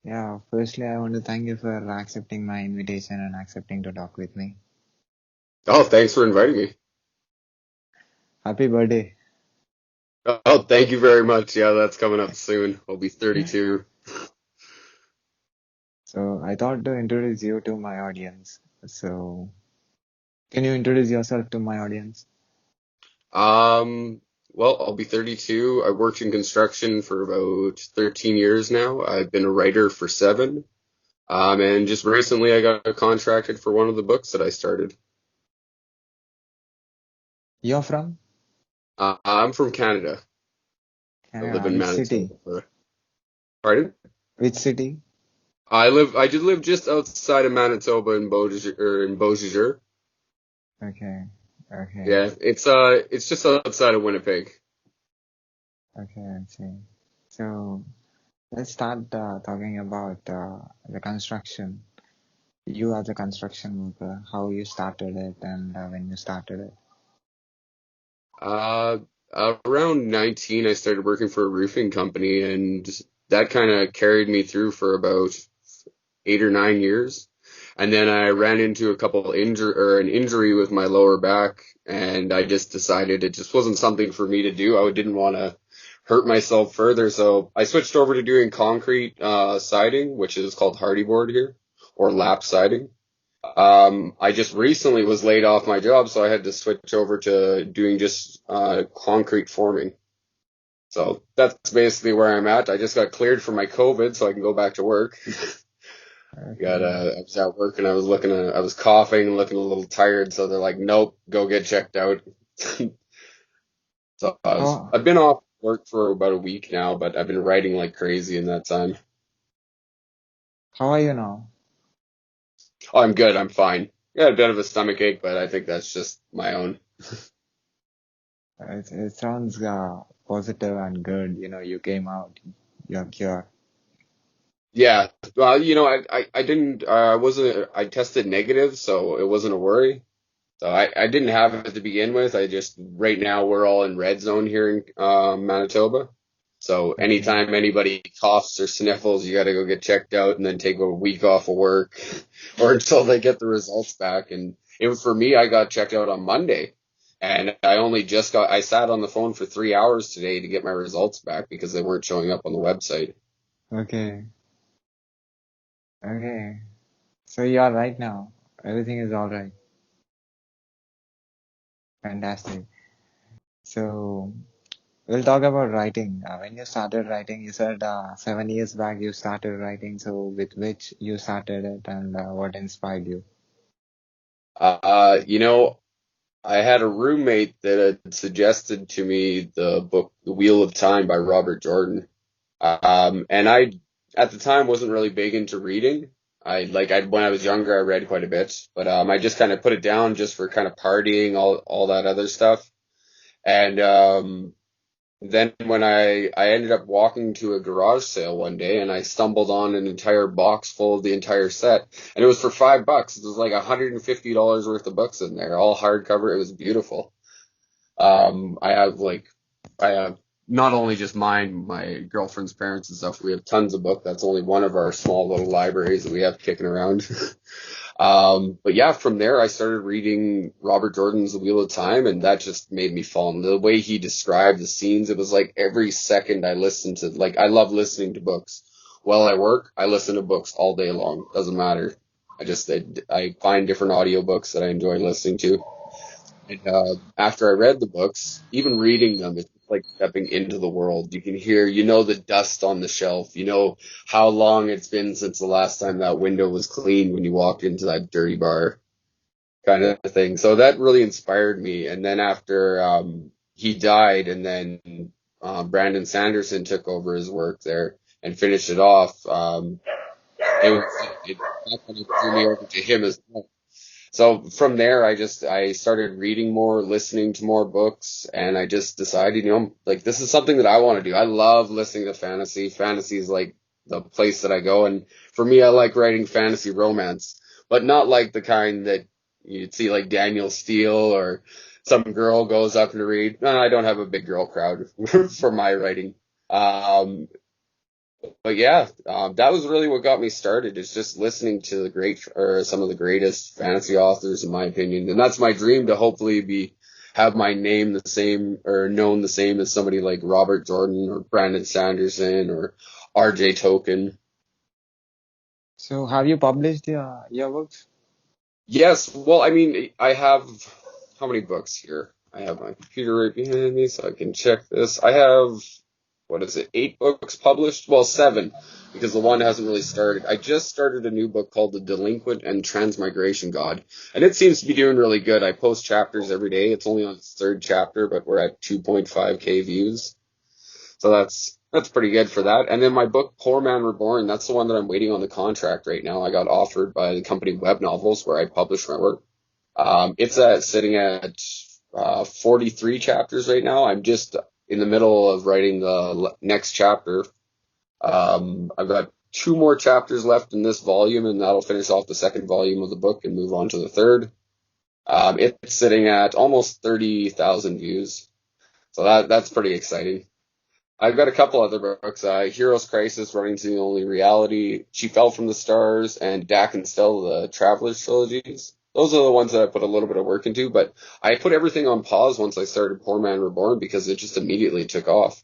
Yeah, firstly, I want to thank you for accepting my invitation and accepting to talk with me. Oh, thanks for inviting me. Happy birthday. Oh, thank you very much. Yeah, that's coming up soon. I'll be 32. So, I thought to introduce you to my audience. So, can you introduce yourself to my audience? Um, well, I'll be 32. I worked in construction for about 13 years now. I've been a writer for seven. And just recently I got contracted for one of the books that I started. You're from I'm from Canada. I live Canada. in Which city? Manitoba. Pardon? Which city? I did live just outside of Manitoba in Beausejour. Okay, okay, Yeah, it's just outside of Winnipeg. okay, I see. So, let's start talking about the construction. You as a construction worker, how you started it and when you started it. Uh, Around 19, I started working for a roofing company, and that kind of carried me through for about 8 or 9 years. And then I ran into a couple an injury with my lower back, and I just decided it just wasn't something for me to do. I didn't want to hurt myself further, so I switched over to doing concrete siding, which is called hardy board here, or lap siding. I just recently was laid off my job, so I had to switch over to doing just concrete forming. So that's basically where I'm at. I just got cleared for my COVID, so I can go back to work. Okay. I was at work and I was coughing and looking a little tired, so they're like, nope, go get checked out. So How I've been off work for about a week now, but I've been writing like crazy in that time. how are you now? Oh, I'm good. I'm fine. Got a bit of a stomach ache, but I think that's just my own. It sounds positive and good. You know, you came out, you're cured. Yeah, well, I didn't, I wasn't, I tested negative, so it wasn't a worry. So I didn't have it to begin with. Right now we're all in red zone here in Manitoba. So Okay, anytime anybody coughs or sniffles, you got to go get checked out and then take a week off of work or until they get the results back. And it was for me, I got checked out on Monday and I sat on the phone for 3 hours today to get my results back because they weren't showing up on the website. okay, okay. So you are right now. Everything is all right. Fantastic. So we'll talk about writing. When you started writing, you said 7 years back you started writing. So with which you started it and what inspired you? You know, I had a roommate that had suggested to me the book The Wheel of Time by Robert Jordan. And I at the time wasn't really big into reading. I when I was younger I read quite a bit, but I just kind of put it down just for kind of partying, all that other stuff. And then when I ended up walking to a garage sale one day and I stumbled on an entire box full of the entire set, and it was for $5. It was like $150 worth of books in there, all hardcover. It was beautiful. I have I have not only just mine, my girlfriend's parents and stuff. We have tons of books. That's only one of our small little libraries that we have kicking around. But yeah, from there I started reading Robert Jordan's The Wheel of Time, and that just made me fall in. The way he described the scenes, it was like every second I listened to, like I love listening to books. While I work, I listen to books all day long. Doesn't matter. I find different audiobooks that I enjoy listening to. And after I read the books, even reading them, it's like stepping into the world. You can hear, the dust on the shelf. You know how long it's been since the last time that window was cleaned when you walked into that dirty bar, kind of thing. So that really inspired me. And then after he died, and then Brandon Sanderson took over his work there and finished it off. That kind of threw me over to him as well. So from there, I started reading more, listening to more books, and I just decided, like this is something that I want to do. I love listening to fantasy. Fantasy is like the place that I go, and for me, I like writing fantasy romance, but not like the kind that you'd see like Daniel Steele or some girl goes up to read. No, I don't have a big girl crowd for my writing. Um, But yeah, that was really what got me started. Is just listening to the great or some of the greatest fantasy authors, in my opinion, and that's my dream to hopefully be have my name the same or known the same as somebody like Robert Jordan or Brandon Sanderson or R.J. Tolkien. So have you published your books? Yes, well, I mean, I have how many books here? I have my computer right behind me, so I can check this. I have what is it, 8 books published? Well, 7, because the one hasn't really started. I just started a new book called The Delinquent and Transmigration God, and it seems to be doing really good. I post chapters every day. It's only on its 3rd chapter, but we're at 2.5K views. So that's pretty good for that. And then my book, Poor Man Reborn, that's the one that I'm waiting on the contract right now. I got offered by the company Web Novels where I publish my work. It's sitting at 43 chapters right now. I'm just in the middle of writing the next chapter. I've got 2 more chapters left in this volume, and that'll finish off the 2nd volume of the book and move on to the 3rd. It's sitting at almost 30,000 views, so that's pretty exciting. I've got a couple other books, Heroes Crisis, Running to the Only Reality, She Fell from the Stars, and Dak and Stella, the Travelers trilogies. Those are the ones that I put a little bit of work into, but I put everything on pause once I started Poor Man Reborn because it just immediately took off.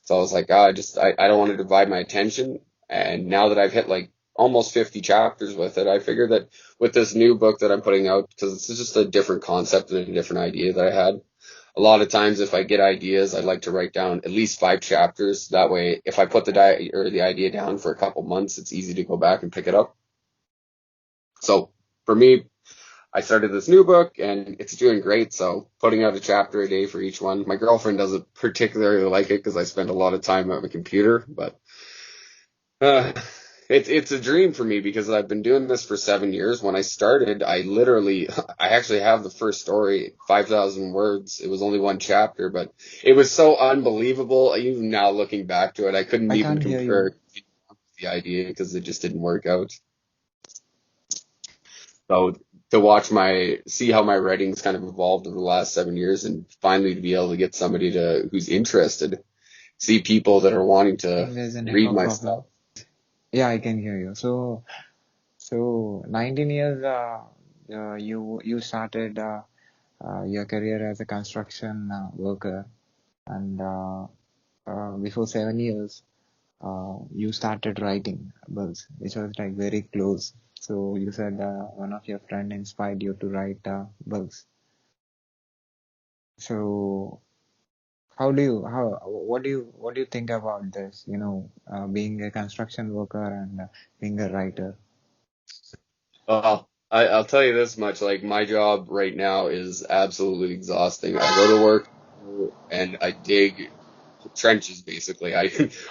So I was like, I don't want to divide my attention. And now that I've hit like almost 50 chapters with it, I figured that with this new book that I'm putting out, because it's just a different concept and a different idea that I had, a lot of times if I get ideas, I'd like to write down at least 5 chapters. That way, if I put the idea down for a couple months, it's easy to go back and pick it up. So for me, I started this new book and it's doing great. So putting out a chapter a day for each one. My girlfriend doesn't particularly like it because I spend a lot of time at my computer, but uh, it's a dream for me because I've been doing this for 7 years. When I started, I actually have the first story, 5,000 words. It was only one chapter, but it was so unbelievable. Even now looking back to it, I couldn't I even can't hear you. compare the idea because it just didn't work out. So to see how my writing's kind of evolved over the last 7 years and finally to be able to get somebody who's interested, see people that are wanting I to think there's a read network my stuff. problem. Yeah, I can hear you. So 19 years, you started your career as a construction worker, and before 7 years, you started writing books, which was like very close. So you said one of your friend inspired you to write books. So what do you think about this? Being a construction worker and being a writer. Well, I'll tell you this much, like my job right now is absolutely exhausting. I go to work and I dig trenches basically.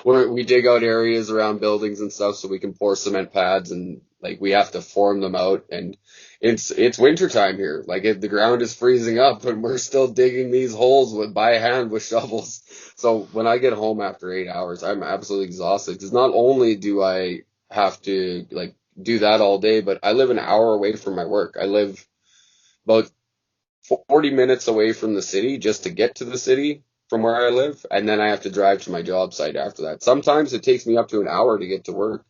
We dig out areas around buildings and stuff so we can pour cement pads and like we have to form them out and it's winter time here. Like the ground is freezing up and we're still digging these holes by hand with shovels. So when I get home after 8 hours, I'm absolutely exhausted because not only do I have to like do that all day, but I live an hour away from my work. I live about 40 minutes away from the city just to get to the city from where I live, and then I have to drive to my job site after that. Sometimes it takes me up to an hour to get to work,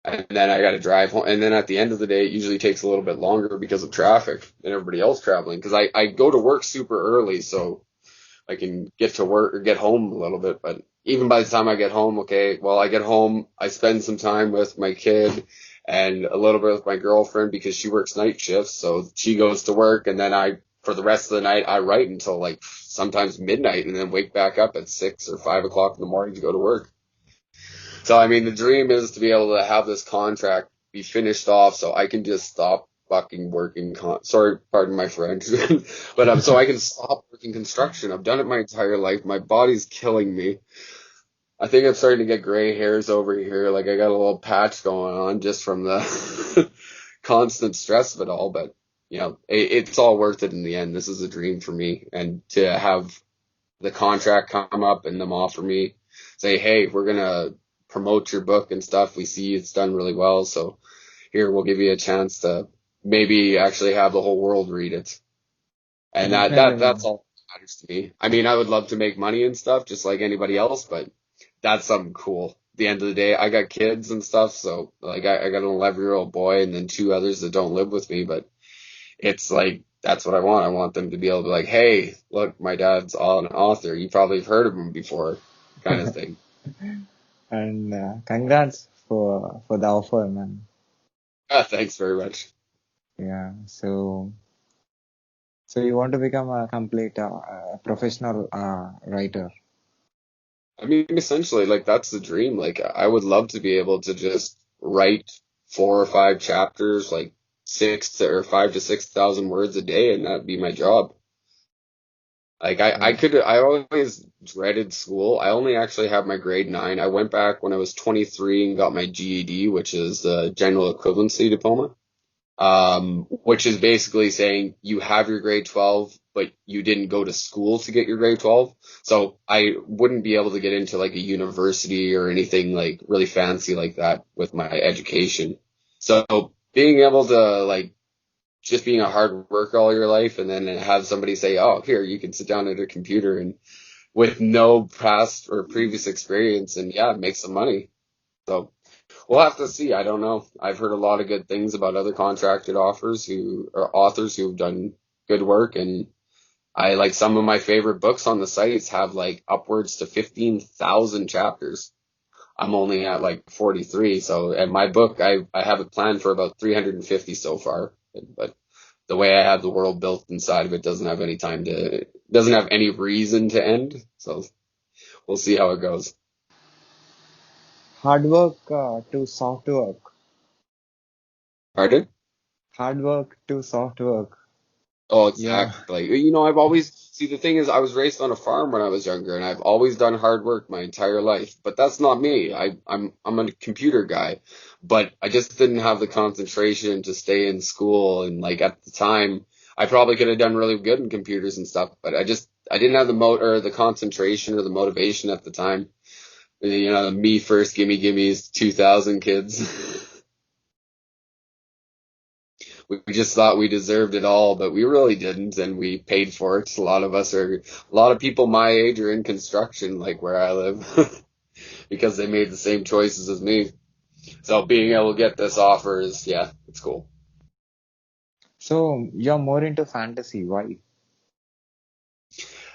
and then I got to drive home. And then at the end of the day, it usually takes a little bit longer because of traffic and everybody else traveling. Because I go to work super early, so I can get to work or get home a little bit. But even by the time I get home, okay, well, I get home, I spend some time with my kid and a little bit with my girlfriend because she works night shifts. So she goes to work and then for the rest of the night, I write until like sometimes midnight and then wake back up at 6 or 5 o'clock in the morning to go to work. So, I mean, the dream is to be able to have this contract be finished off so I can just stop fucking working. Sorry, pardon my French, but so I can stop working construction. I've done it my entire life. My body's killing me. I think I'm starting to get gray hairs over here. Like I got a little patch going on just from the constant stress of it all. But it's all worth it in the end. This is a dream for me, and to have the contract come up and them offer me, say, hey, we're gonna promote your book and stuff. We see it's done really well, so here we'll give you a chance to maybe actually have the whole world read it. And that's Incredible. all that matters to me. I mean, I would love to make money and stuff just like anybody else, but that's something cool. the end of the day, I got kids and stuff, so like I got an 11-year-old boy and then two others that don't live with me, but it's like that's what I want. I want them to be able to be like, hey, look, my dad's an author. You probably have heard of him before, kind of thing. And congrats for the offer, man. Thanks very much. Yeah. So you want to become a complete professional writer. I mean, essentially, like that's the dream. Like I would love to be able to just write 4 or 5 chapters, like 5 to 6,000 words a day, and that'd be my job. Like Yeah. I always dreaded school. I only actually have my grade 9. I went back when I was 23 and got my GED, which is the general equivalency diploma. Which is basically saying you have your grade 12, but you didn't go to school to get your grade 12. So I wouldn't be able to get into like a university or anything like really fancy like that with my education. So being able to like just being a hard worker all your life and then have somebody say, oh, here, you can sit down at a computer and with no past or previous experience and yeah, make some money. So we'll have to see. I don't know. I've heard a lot of good things about other contracted offers who or authors who've done good work, and I like some of my favorite books on the sites have like upwards to 15,000 chapters. I'm only at like 43, so and my book I have it planned for about 350 so far, but the way I have the world built inside of it doesn't have any reason to end. So we'll see how it goes. Hard work to soft work. Pardon? Hard work to soft work. Oh, Yeah. exactly. You know, I've always see the thing is I was raised on a farm when I was younger and I've always done hard work my entire life. But that's not me. I'm a computer guy. But I just didn't have the concentration to stay in school and like at the time I probably could have done really good in computers and stuff, but I didn't have the or the concentration or the motivation at the time. You know, me first, gimme's 2000 kids. We just thought we deserved it all, but we really didn't, and we paid for it. A lot of people my age are in construction, like where I live, because they made the same choices as me. So being able to get this offer is, yeah, it's cool. So you're more into fantasy. Why?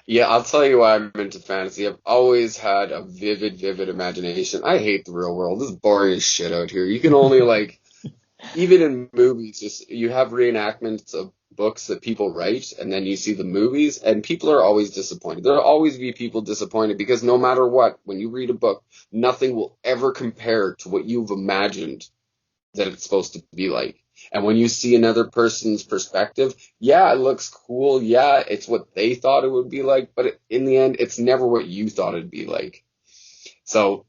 Yeah, I'll tell you why I'm into fantasy. I've always had a vivid imagination. I hate the real world. This is boring as shit out here. You can only like even in movies, just you have reenactments of books that people write, and then you see the movies, and people are always disappointed. There'll always be people disappointed because no matter what, when you read a book, nothing will ever compare to what you've imagined that it's supposed to be like. And when you see another person's perspective, yeah, it looks cool. Yeah, it's what they thought it would be like, but in the end, it's never what you thought it'd be like. So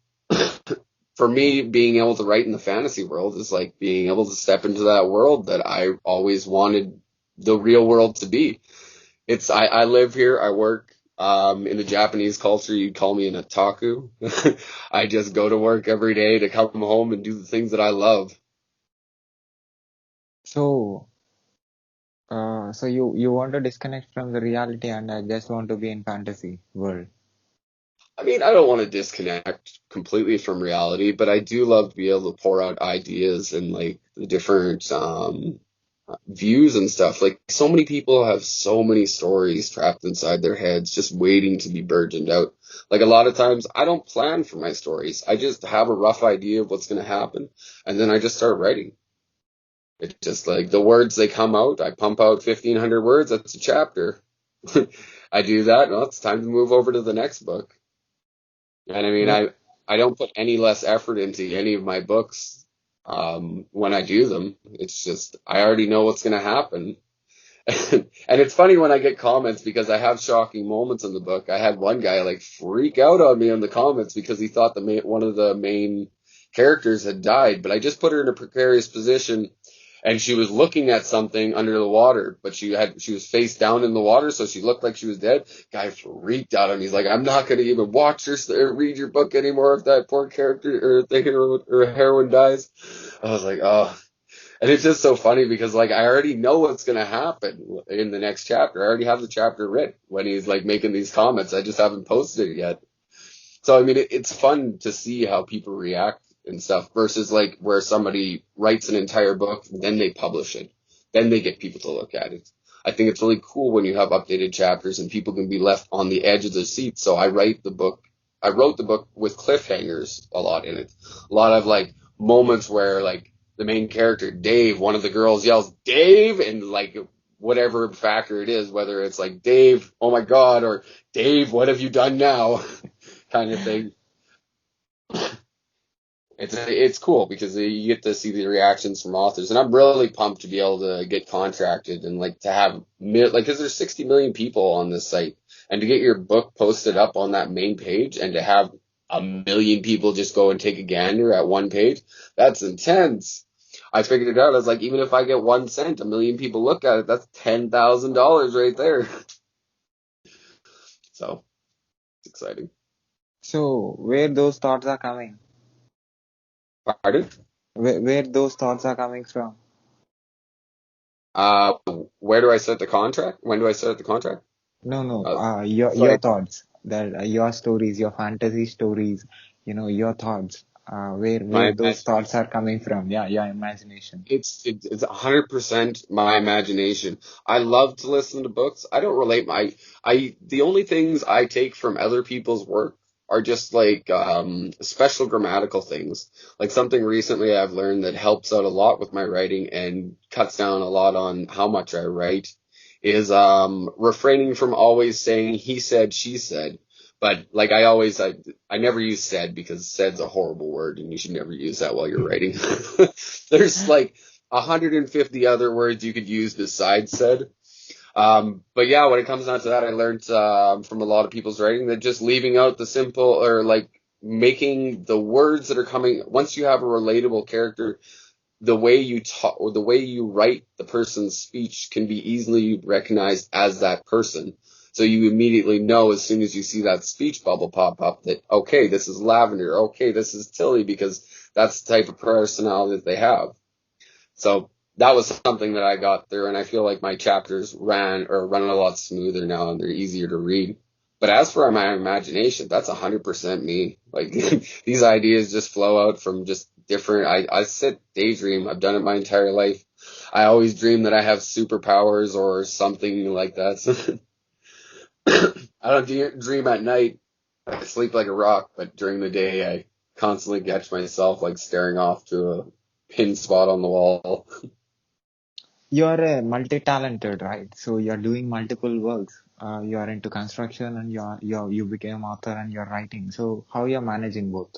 for me, being able to write in the fantasy world is like being able to step into that world that I always wanted the real world to be. I live here, I work in the Japanese culture, you'd call me an otaku. I just go to work every day to come home and do the things that I love. So so you want to disconnect from the reality and I just want to be in fantasy world. I mean, I don't want to disconnect completely from reality, but I do love to be able to pour out ideas and like the different views and stuff. Like so many people have so many stories trapped inside their heads, just waiting to be burgeoned out. Like a lot of times, I don't plan for my stories. I just have a rough idea of what's going to happen, and then I just start writing. It's just like the words they come out. I pump out 1,500 words. That's a chapter. I do that. Well, it's time to move over to the next book. And I mean, Yeah. I don't put any less effort into any of my books when I do them. It's just I already know what's going to happen. And it's funny when I get comments because I have shocking moments in the book. I had one guy like freak out on me in the comments because he thought one of the main characters had died, but I just put her in a precarious position and she was looking at something under the water, but she was face down in the water, so she looked like she was dead. Guy freaked out on me. He's like, I'm not gonna even watch or read your book anymore if that poor character or the hero or heroine dies. I was like, oh. And it's just so funny because like I already know what's gonna happen in the next chapter. I already have the chapter written when he's like making these comments. I just haven't posted it yet. So, I mean, it's fun to see how people react and stuff versus like where somebody writes an entire book, then they publish it. Then they get people to look at it. I think it's really cool when you have updated chapters and people can be left on the edge of their seat. So I wrote the book with cliffhangers a lot in it. A lot of like moments where like the main character, Dave, one of the girls yells, Dave, and like whatever factor it is, whether it's like, Dave, oh my God, or Dave, what have you done now? Kind of thing. It's cool because you get to see the reactions from authors, and I'm really pumped to be able to get contracted and like to have like because there's 60 million people on this site, and to get your book posted up on that main page and to have a million people just go and take a gander at one page, that's intense. I figured it out. I was like, even if I get 1 cent, a million people look at it, that's $10,000 right there. So it's exciting. So where those thoughts are coming? Pardon? Where those thoughts are coming from? Uh, where do I set the contract? When do I set the contract? No, no. Uh, Your sorry, thoughts, that your stories, your fantasy stories. Your thoughts. Where my those thoughts imagination. are coming from? Yeah, your imagination. It's 100% my imagination. I love to listen to books. I don't relate the only things I take from other people's work are just like special grammatical things. Like something recently I've learned that helps out a lot with my writing and cuts down a lot on how much I write is refraining from always saying he said, she said. But like I never use said because said's a horrible word and you should never use that while you're writing. There's like 150 other words you could use besides said. But yeah, when it comes down to that, I learned from a lot of people's writing that just leaving out the simple or like making the words that are coming once you have a relatable character, the way you talk or the way you write the person's speech can be easily recognized as that person. So you immediately know as soon as you see that speech bubble pop up that, okay, this is Lavender. Okay, this is Tilly because that's the type of personality that they have. So that was something that I got through, and I feel like my chapters run a lot smoother now, and they're easier to read. But as for my imagination, that's 100% me. Like these ideas just flow out from just different. I sit daydream. I've done it my entire life. I always dream that I have superpowers or something like that. I don't dream at night. I sleep like a rock, but during the day, I constantly catch myself like staring off to a pin spot on the wall. You're multi-talented, right? So you're doing multiple works. You are into construction and you became author and you're writing. So how you're managing both?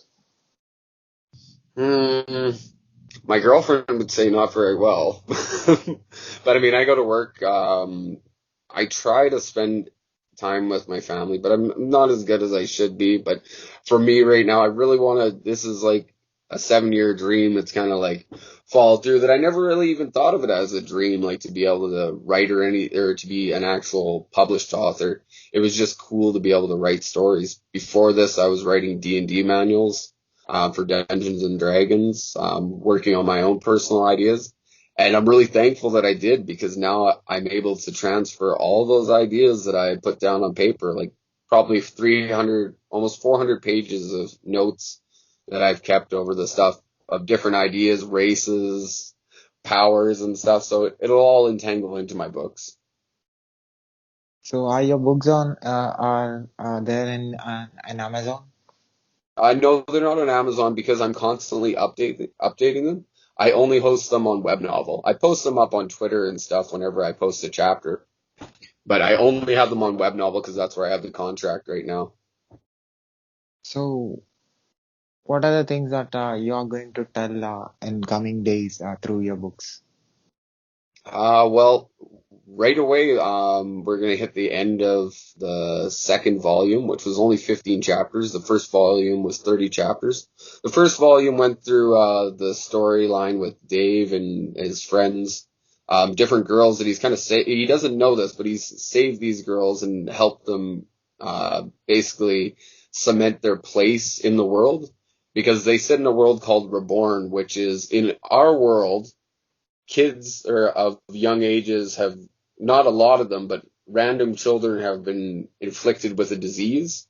Hmm. My girlfriend would say not very well. But I mean, I go to work. I try to spend time with my family, but I'm not as good as I should be. But for me right now, I really want to, this is like a 7-year dream that's kind of like fall through that I never really even thought of it as a dream, like to be able to write or to be an actual published author. It was just cool to be able to write stories. Before this, I was writing D&D manuals for Dungeons and Dragons, working on my own personal ideas. And I'm really thankful that I did because now I'm able to transfer all those ideas that I put down on paper, like probably 300, almost 400 pages of notes that I've kept over the stuff of different ideas, races, powers and stuff. So it'll all entangle into my books. So are your books on are there in Amazon? I know they're not on Amazon because I'm constantly updating them. I only host them on WebNovel. I post them up on Twitter and stuff whenever I post a chapter, but I only have them on WebNovel because that's where I have the contract right now. So what are the things that you are going to tell in coming days through your books? Well, right away, we're gonna hit the end of the second volume, which was only 15 chapters. The first volume was 30 chapters. The first volume went through the storyline with Dave and his friends, different girls that he's kind of he doesn't know this, but he's saved these girls and helped them basically cement their place in the world because they sit in a world called Reborn, which is in our world kids or of young ages have not a lot of them, but random children have been inflicted with a disease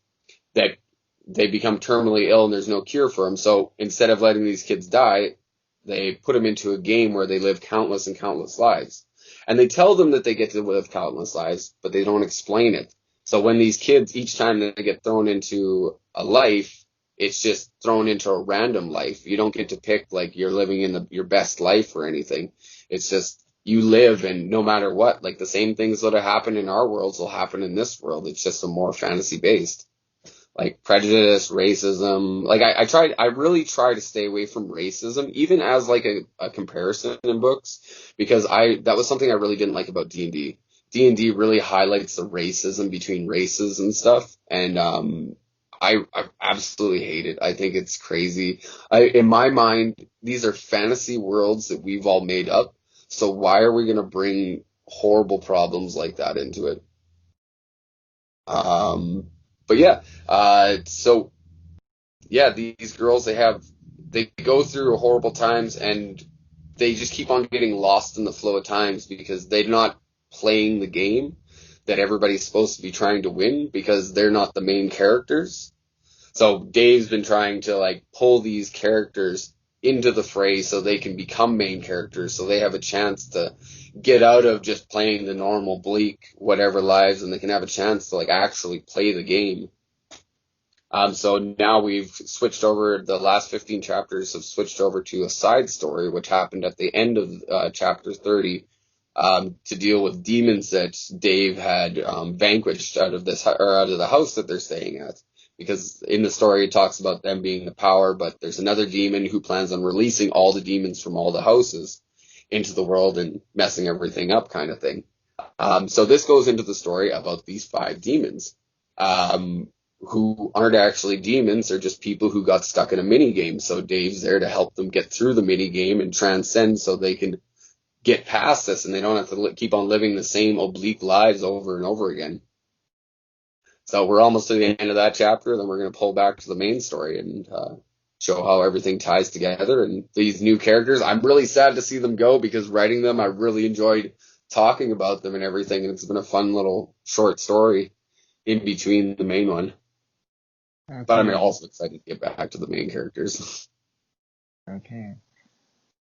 that they become terminally ill and there's no cure for them. So instead of letting these kids die, they put them into a game where they live countless and countless lives. And they tell them that they get to live countless lives, but they don't explain it. So when these kids, each time they get thrown into a life, it's just thrown into a random life. You don't get to pick like you're living in your best life or anything. It's just you live, and no matter what, like the same things that have happened in our worlds will happen in this world. It's just a more fantasy based, like prejudice, racism. Like I really try to stay away from racism, even as like a comparison in books, because that was something I really didn't like about D&D. D&D really highlights the racism between races and stuff, and I absolutely hate it. I think it's crazy. In my mind, these are fantasy worlds that we've all made up. So why are we gonna bring horrible problems like that into it? Um, but yeah, so yeah, these girls they go through horrible times and they just keep on getting lost in the flow of times because they're not playing the game that everybody's supposed to be trying to win because they're not the main characters. So Dave's been trying to like pull these characters into the fray so they can become main characters, so they have a chance to get out of just playing the normal bleak whatever lives, and they can have a chance to like actually play the game. So now we've switched over, the last 15 chapters have switched over to a side story, which happened at the end of chapter 30, to deal with demons that Dave had vanquished out of out of the house that they're staying at. Because in the story it talks about them being the power, but there's another demon who plans on releasing all the demons from all the houses into the world and messing everything up, kind of thing. So this goes into the story about these 5 demons. Who aren't actually demons, they're just people who got stuck in a mini game. So Dave's there to help them get through the mini game and transcend so they can get past this and they don't have to keep on living the same oblique lives over and over again. So we're almost to the end of that chapter, then we're going to pull back to the main story and show how everything ties together. And these new characters, I'm really sad to see them go because writing them, I really enjoyed talking about them and everything. And it's been a fun little short story in between the main one. But I'm Okay. also excited to get back to the main characters. Okay.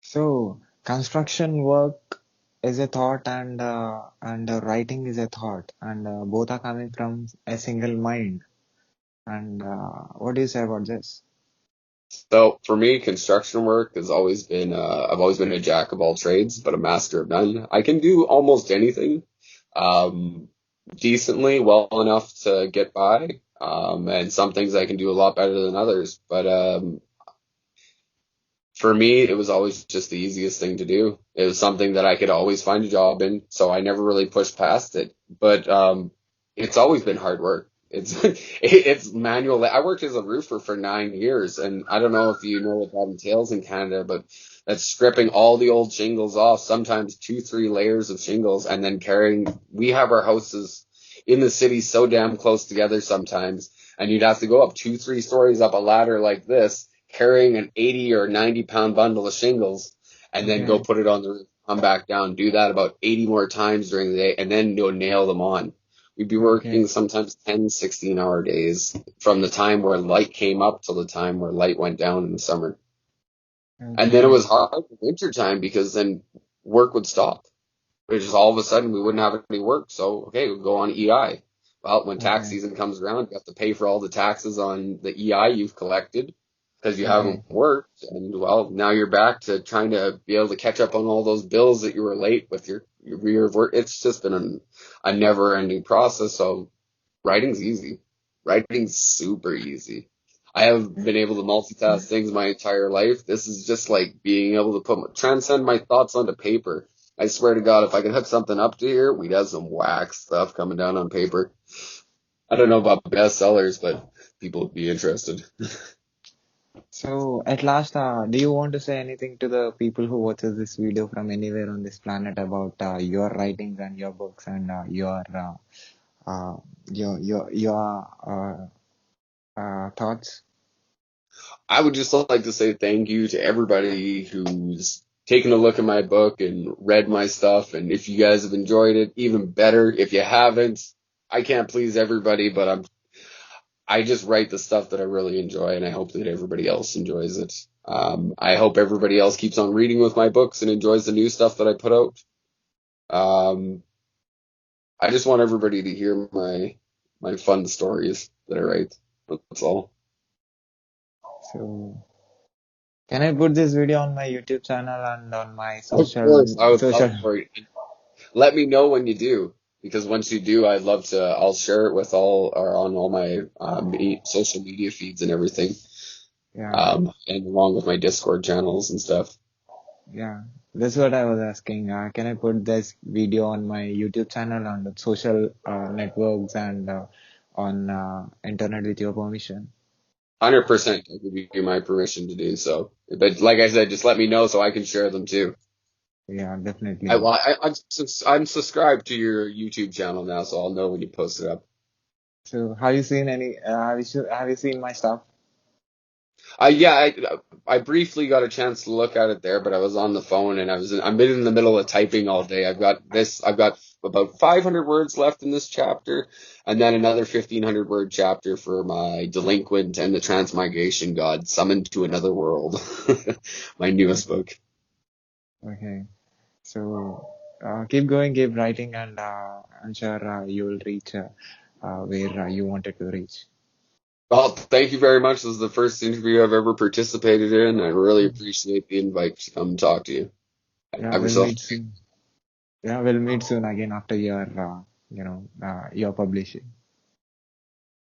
So construction work is a thought, and writing is a thought, and both are coming from a single mind. And what do you say about this? So for me, construction work has always been, I've always been a jack of all trades, but a master of none. I can do almost anything, um, decently, well enough to get by. And some things I can do a lot better than others. But, for me, it was always just the easiest thing to do. It was something that I could always find a job in, so I never really pushed past it. But it's always been hard work. It's manual. I worked as a roofer for 9 years, and I don't know if you know what that entails in Canada, but that's stripping all the old shingles off, sometimes 2, 3 layers of shingles, and then carrying. We have our houses in the city so damn close together sometimes, and you'd have to go up 2, 3 stories up a ladder like this carrying an 80 or 90 pound bundle of shingles and then go Okay. put it on the roof, come back down, do that about 80 more times during the day, and then go nail them on. We'd be working Okay. sometimes 10, 16-hour days from the time where light came up till the time where light went down in the summer. And then it was Okay. hard in winter time because then work would stop. It just all of a sudden we wouldn't have any work. So, okay, we'll go on EI. Well, when tax Okay. season comes around, you have to pay for all the taxes on the EI you've collected because you Okay. haven't worked. And well, now you're back to trying to be able to catch up on all those bills that you were late with your year of work. It's just been a never ending process. So writing's easy. Writing's super easy. I have been able to multitask things my entire life. This is just like being able to transcend my thoughts onto paper. I swear to God, if I could hook something up to here, we'd have some whack stuff coming down on paper. I don't know about bestsellers, but people would be interested. So at last, do you want to say anything to the people who watches this video from anywhere on this planet about your writings and your books and uh, your thoughts? I would just like to say thank you to everybody who's taken a look at my book and read my stuff. And if you guys have enjoyed it, even better. If you haven't, I can't please everybody, but I just write the stuff that I really enjoy, and I hope that everybody else enjoys it. I hope everybody else keeps on reading with my books and enjoys the new stuff that I put out. Um, I just want everybody to hear my fun stories that I write. That's all. So can I put this video on my YouTube channel and on my Of course, I would love social? for it. Let me know when you do, because once you do, I'd love to. I'll share it with all or on all my social media feeds and everything, Yeah, and along with my Discord channels and stuff. yeah. That's what I was asking. Can I put this video on my YouTube channel, on the social networks, and on internet with your permission? 100%, I give you my permission to do so. But like I said, just let me know so I can share them too. Yeah, I, definitely. well, I, I'm I'm subscribed to your YouTube channel now, so I'll know when you post it up. So have you seen any? Have you seen my stuff? Yeah, I briefly got a chance to look at it there, but I was on the phone and I've been in the middle of typing all day. I've got about 500 words left in this chapter, and then another 1,500 word chapter for my delinquent and the transmigration god summoned to another world. My newest book. Okay. So keep going, keep writing, and I'm sure you will reach where you wanted to reach. Well, thank you very much. This is the first interview I've ever participated in. I really appreciate the invite to come talk to you. Yeah, Have we'll yourself. meet soon. Yeah, we'll meet soon again after your publishing.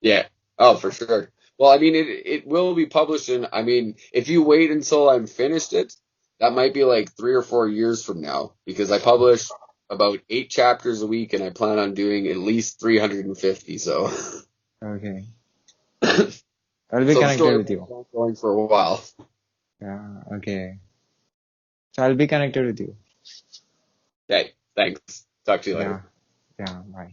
Yeah. Oh, for sure. Well, I mean, it will be published in, I mean, if you wait until I'm finished it, that might be like 3 or 4 years from now because I publish about 8 chapters a week and I plan on doing at least 350. So, Okay. I'll be so the connected story with will you. be going for a while. Yeah, okay. So I'll be connected with you. Okay. Thanks. Talk to you later. Yeah, yeah, bye.